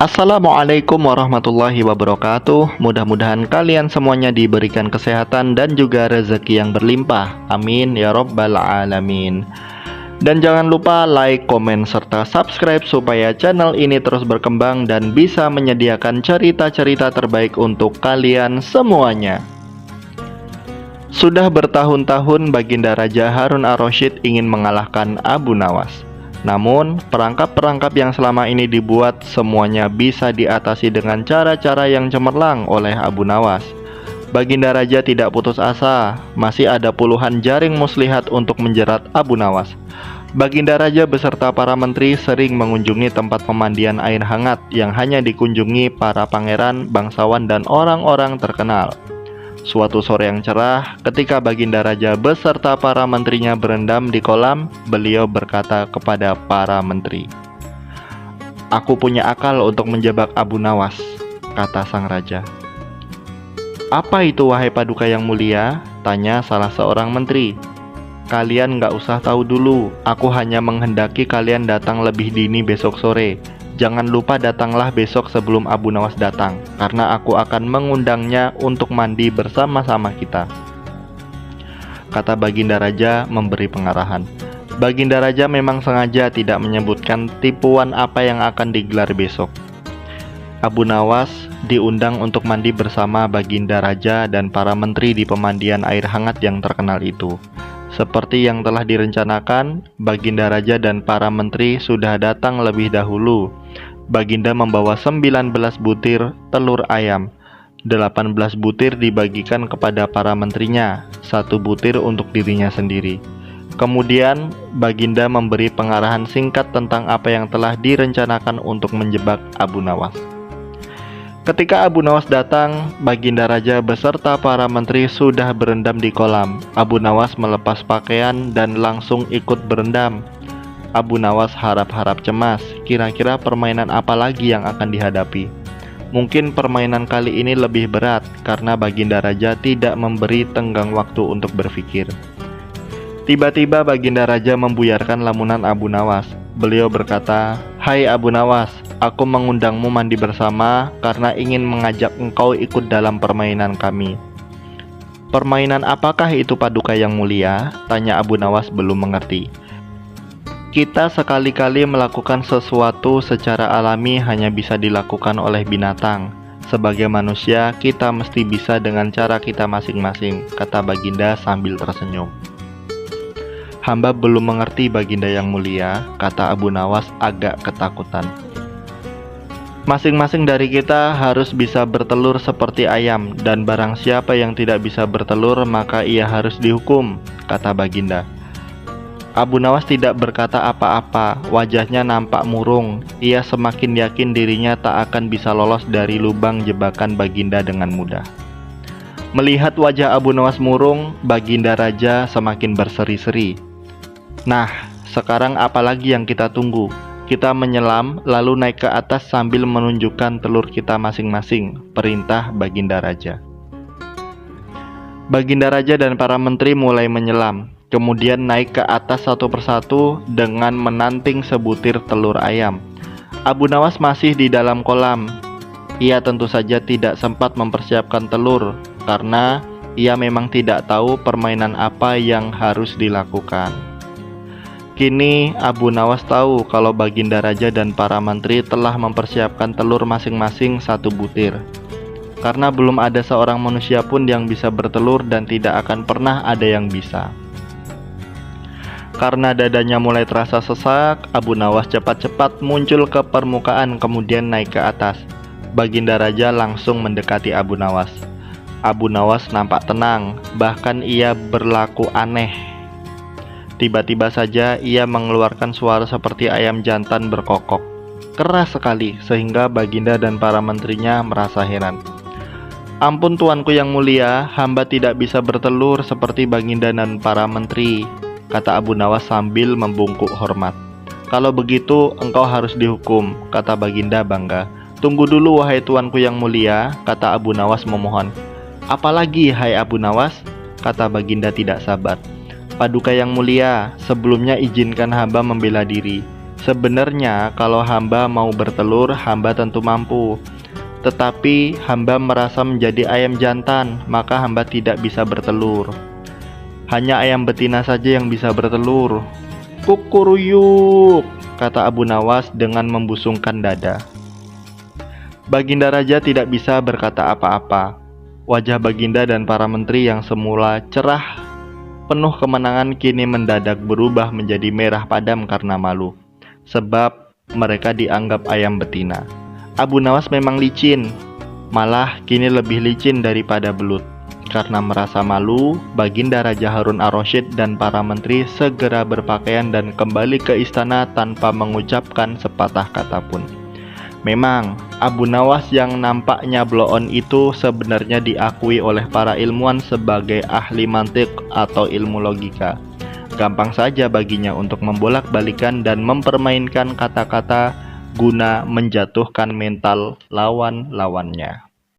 Assalamualaikum warahmatullahi wabarakatuh. Mudah-mudahan kalian semuanya diberikan kesehatan dan juga rezeki yang berlimpah. Amin ya rabbal alamin. Dan jangan lupa like, komen, serta subscribe supaya channel ini terus berkembang dan bisa menyediakan cerita-cerita terbaik untuk kalian semuanya. Sudah bertahun-tahun Baginda Raja Harun ar-Rasyid ingin mengalahkan Abu Nawas. Namun, perangkap-perangkap yang selama ini dibuat semuanya bisa diatasi dengan cara-cara yang cemerlang oleh Abu Nawas. Baginda Raja tidak putus asa, masih ada puluhan jaring muslihat untuk menjerat Abu Nawas. Baginda Raja beserta para menteri sering mengunjungi tempat pemandian air hangat yang hanya dikunjungi para pangeran, bangsawan, dan orang-orang terkenal. Suatu sore yang cerah, ketika Baginda Raja beserta para menterinya berendam di kolam, beliau berkata kepada para menteri, "Aku punya akal untuk menjebak Abu Nawas," kata sang raja. "Apa itu, wahai paduka yang mulia?" tanya salah seorang menteri. "Kalian nggak usah tahu dulu, aku hanya menghendaki kalian datang lebih dini besok sore. Jangan lupa datanglah besok sebelum Abu Nawas datang, karena aku akan mengundangnya untuk mandi bersama-sama kita," kata Baginda Raja memberi pengarahan. Baginda Raja memang sengaja tidak menyebutkan tipuan apa yang akan digelar besok. Abu Nawas diundang untuk mandi bersama Baginda Raja dan para menteri di pemandian air hangat yang terkenal itu. Seperti yang telah direncanakan, Baginda Raja dan para menteri sudah datang lebih dahulu. Baginda membawa 19 butir telur ayam. 18 butir dibagikan kepada para menterinya, 1 butir untuk dirinya sendiri. Kemudian, Baginda memberi pengarahan singkat tentang apa yang telah direncanakan untuk menjebak Abu Nawas. Ketika Abu Nawas datang, Baginda Raja beserta para menteri sudah berendam di kolam. Abu Nawas melepas pakaian dan langsung ikut berendam. Abu Nawas harap-harap cemas, kira-kira permainan apa lagi yang akan dihadapi. Mungkin permainan kali ini lebih berat, karena Baginda Raja tidak memberi tenggang waktu untuk berpikir. Tiba-tiba Baginda Raja membuyarkan lamunan Abu Nawas. Beliau berkata, "Hai Abu Nawas, aku mengundangmu mandi bersama karena ingin mengajak engkau ikut dalam permainan kami." "Permainan apakah itu, paduka yang mulia?" tanya Abu Nawas belum mengerti. "Kita sekali-kali melakukan sesuatu secara alami hanya bisa dilakukan oleh binatang. Sebagai manusia, kita mesti bisa dengan cara kita masing-masing," kata Baginda sambil tersenyum. "Hamba belum mengerti, Baginda yang mulia," kata Abu Nawas agak ketakutan. "Masing-masing dari kita harus bisa bertelur seperti ayam, dan barang siapa yang tidak bisa bertelur maka ia harus dihukum," kata Baginda. Abu Nawas tidak berkata apa-apa, wajahnya nampak murung. Ia semakin yakin dirinya tak akan bisa lolos dari lubang jebakan Baginda dengan mudah. Melihat wajah Abu Nawas murung, Baginda Raja semakin berseri-seri. "Nah, sekarang apalagi yang kita tunggu? Kita menyelam lalu naik ke atas sambil menunjukkan telur kita masing-masing," perintah Baginda Raja. Baginda Raja dan para menteri mulai menyelam, kemudian naik ke atas satu persatu dengan menanting sebutir telur ayam. Abu Nawas masih di dalam kolam. Ia tentu saja tidak sempat mempersiapkan telur, karena ia memang tidak tahu permainan apa yang harus dilakukan. Kini Abu Nawas tahu kalau Baginda Raja dan para menteri telah mempersiapkan telur masing-masing 1 butir. Karena belum ada seorang manusia pun yang bisa bertelur dan tidak akan pernah ada yang bisa. Karena dadanya mulai terasa sesak, Abu Nawas cepat-cepat muncul ke permukaan kemudian naik ke atas. Baginda Raja langsung mendekati Abu Nawas. Abu Nawas nampak tenang, bahkan ia berlaku aneh. Tiba-tiba saja ia mengeluarkan suara seperti ayam jantan berkokok. Keras sekali sehingga Baginda dan para menterinya merasa heran. "Ampun tuanku yang mulia, hamba tidak bisa bertelur seperti Baginda dan para menteri," kata Abu Nawas sambil membungkuk hormat. "Kalau begitu engkau harus dihukum," kata Baginda bangga. "Tunggu dulu wahai tuanku yang mulia," kata Abu Nawas memohon. "Apalagi hai Abu Nawas?" kata Baginda tidak sabar. "Paduka yang mulia, sebelumnya izinkan hamba membela diri. Sebenarnya kalau hamba mau bertelur, hamba tentu mampu. Tetapi hamba merasa menjadi ayam jantan, maka hamba tidak bisa bertelur. Hanya ayam betina saja yang bisa bertelur. Kukuruyuk, kata Abu Nawas dengan membusungkan dada. Baginda Raja tidak bisa berkata apa-apa. Wajah Baginda dan para menteri yang semula cerah penuh kemenangan kini mendadak berubah menjadi merah padam karena malu, sebab mereka dianggap ayam betina. Abu Nawas memang licin, malah kini lebih licin daripada belut. Karena merasa malu, Baginda Raja Harun ar-Rasyid dan para menteri segera berpakaian dan kembali ke istana tanpa mengucapkan sepatah kata pun. Memang, Abu Nawas yang nampaknya blow-on itu sebenarnya diakui oleh para ilmuwan sebagai ahli mantik atau ilmu logika. Gampang saja baginya untuk membolak-balikan dan mempermainkan kata-kata guna menjatuhkan mental lawan-lawannya.